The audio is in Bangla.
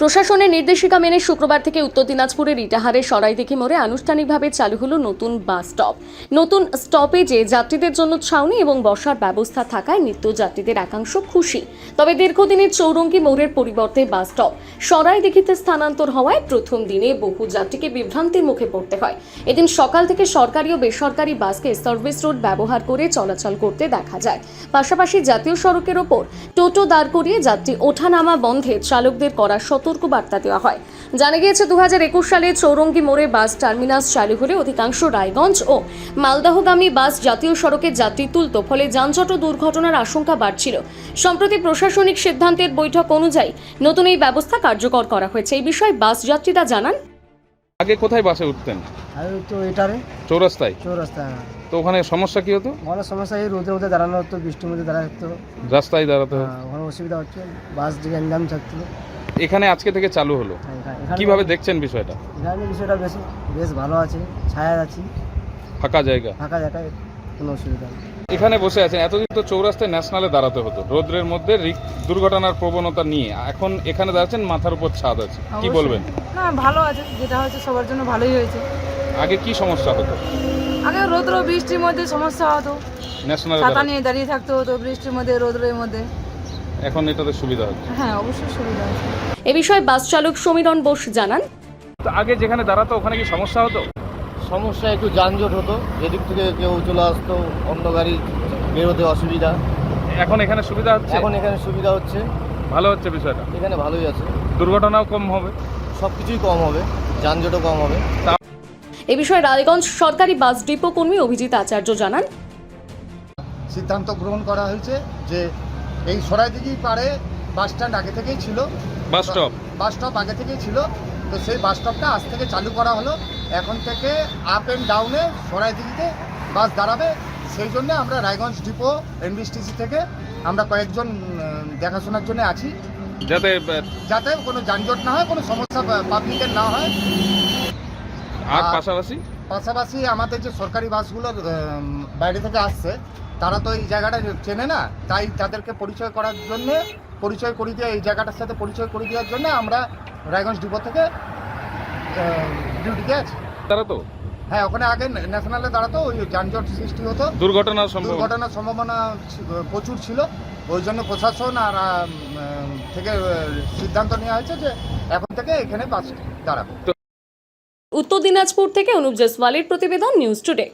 প্রশাসনের নির্দেশিকা মেনে শুক্রবার থেকে উত্তর দিনাজপুরের ইটাহারের সরাইদিঘি মোড়ে আনুষ্ঠানিকভাবে চালু হলো নতুন বাস স্টপ। নতুন স্টপেজে যাত্রীদের জন্য ছাউনি এবং বসার ব্যবস্থা থাকায় নিত্যযাত্রীদের একাংশ খুশি। তবে দীর্ঘদিনের চৌরঙ্গি মোড়ের পরিবর্তে বাস স্টপ সরাইদিঘিতে স্থানান্তর হওয়ায় প্রথম দিনে বহু যাত্রীকে বিভ্রান্তির মুখে পড়তে হয়। এদিন সকাল থেকে সরকারি ও বেসরকারি বাসকে সার্ভিস রোড ব্যবহার করে চলাচল করতে দেখা যায়। পাশাপাশি জাতীয় সড়কের ওপর টোটো দাঁড় করিয়ে যাত্রী ওঠানামা বন্ধে চালকদের করা সতর্ক বার্তা দেওয়া হয়। জানা গিয়েছে 2021 সালে চৌরঙ্গি মোড়ে বাস টার্মিনাস চালু হলে অধিকাংশ রায়গঞ্জ ও মালদহগামী বাস জাতীয় সড়কে যাত্রী তুলত, ফলে যানজট ও দুর্ঘটনার আশঙ্কা বাড়ছিল। সম্প্রতি প্রশাসনিক সিদ্ধান্তের বৈঠক অনুযায়ী নতুন এই ব্যবস্থা কার্যকর করা হয়েছে। এই বিষয়ে বাস যাত্রীরা জানান, আগে কোথায় বাসে উঠতেন? তো এটারে চৌরাস্তায়। চৌরাস্তায় তো ওখানে সমস্যা কি হতো? বড় সমস্যা, এই রোদে রোদে দাঁড়ানো হতো, বৃষ্টির মধ্যে দাঁড়ানো হতো, রাস্তায় দাঁড়াতে হতো। ওখানে অসুবিধা হচ্ছে, বাস জ্যাম থাকছিল। এখানে আজকে থেকে চালু হলো, কিভাবে দেখছেন বিষয়টা? এখানে বিষয়টা বেশ ভালো আছে, ছায়া আছে, ফাঁকা জায়গা, ফাঁকা জায়গায় কোনো অসুবিধা নেই। এখানে বসে আছেন। এতদিন তো চৌরাস্তায় ন্যাশনালে দাঁড়াতে হতো রোদ্রের মধ্যে, দুর্ঘটনার প্রবণতা নিয়ে। এখন এখানে দাঁড়াচ্ছেন, মাথার উপর ছাদ আছে, কি বলবেন? না, ভালো আছে, যেটা হয়েছে সবার জন্য ভালোই হয়েছে। আগে কি সমস্যা হতো? আগে রোদ্র বৃষ্টির মধ্যে সমস্যা হতো, ন্যাশনালে ছাতা নিয়ে দাঁড়িয়ে থাকতে হতো বৃষ্টির মধ্যে, রোদ্রের মধ্যে। এখন এটাতে সুবিধা হচ্ছে। হ্যাঁ, অবশ্যই সুবিধা আছে। এ বিষয়ে বাস চালক সমীরণ বোস জানান, আগে যেখানে দাঁড়াতো ওখানে কি সমস্যা হতো? সমস্যা একটু যানজট হতো, এদিক থেকে কেউ চলে আসতো, অন্য গাড়ি বেরোতে অসুবিধা। এখন এখানে সুবিধা হচ্ছে, এখন এখানে সুবিধা হচ্ছে, ভালো হচ্ছে বিষয়টা। এখানে ভালোই আছে, দুর্ঘটনাও কম হবে, সব কিছুই কম হবে, যানজটও কম হবে। এ বিষয়ে রায়গঞ্জ সরকারি বাস ডিপো কর্মী অভিজিৎ আচার্য জানান, সিদ্ধান্ত গ্রহণ করা হয়েছে যে এই সরাইদিঘি পাড়ে বাস স্ট্যান্ড আগে থেকেই ছিল, বাস স্টপ আগে থেকেই ছিল। তো সেই বাস স্টপটা আজ থেকে চালু করা হলো। এখন থেকে আপ অ্যান্ড ডাউনে সরাইদিঘিতে বাস দাঁড়াবে। সেই জন্য আমরা রায়গঞ্জ ডিপো এনবিএসটিসি থেকে আমরা কয়েকজন দেখাশোনার জন্য আছি, যাতে কোনো যানজট না হয়, কোনো সমস্যা পাবলিকের না হয়। আর পাশাপাশি আমাদের যে সরকারি বাসগুলো বাইরে থেকে আসছে, তারা তো এই জায়গাটা চেনে না, তাই তাদেরকে পরিচয় করার জন্য, পরিচয় করে দিয়ে এই জায়গাটার সাথে পরিচয় করে দেওয়ার জন্য আমরা রায়গঞ্জ ডিপো থেকে ডিউটিতে আছি। দাঁড়াতো? হ্যাঁ, ওখানে আগে ন্যাশনালে দাঁড়াতো, ওই যানজট সৃষ্টি হতো, দুর্ঘটনার সম্ভাবনা প্রচুর ছিল। ওই জন্য প্রশাসন আর থেকে সিদ্ধান্ত নেওয়া হয়েছে যে এখন থেকে এখানে বাস দাঁড়াবে। উত্তর দিনাজপুর থেকে অনুপ জয়সওয়ালের প্রতিবেদন, নিউজ টুডে।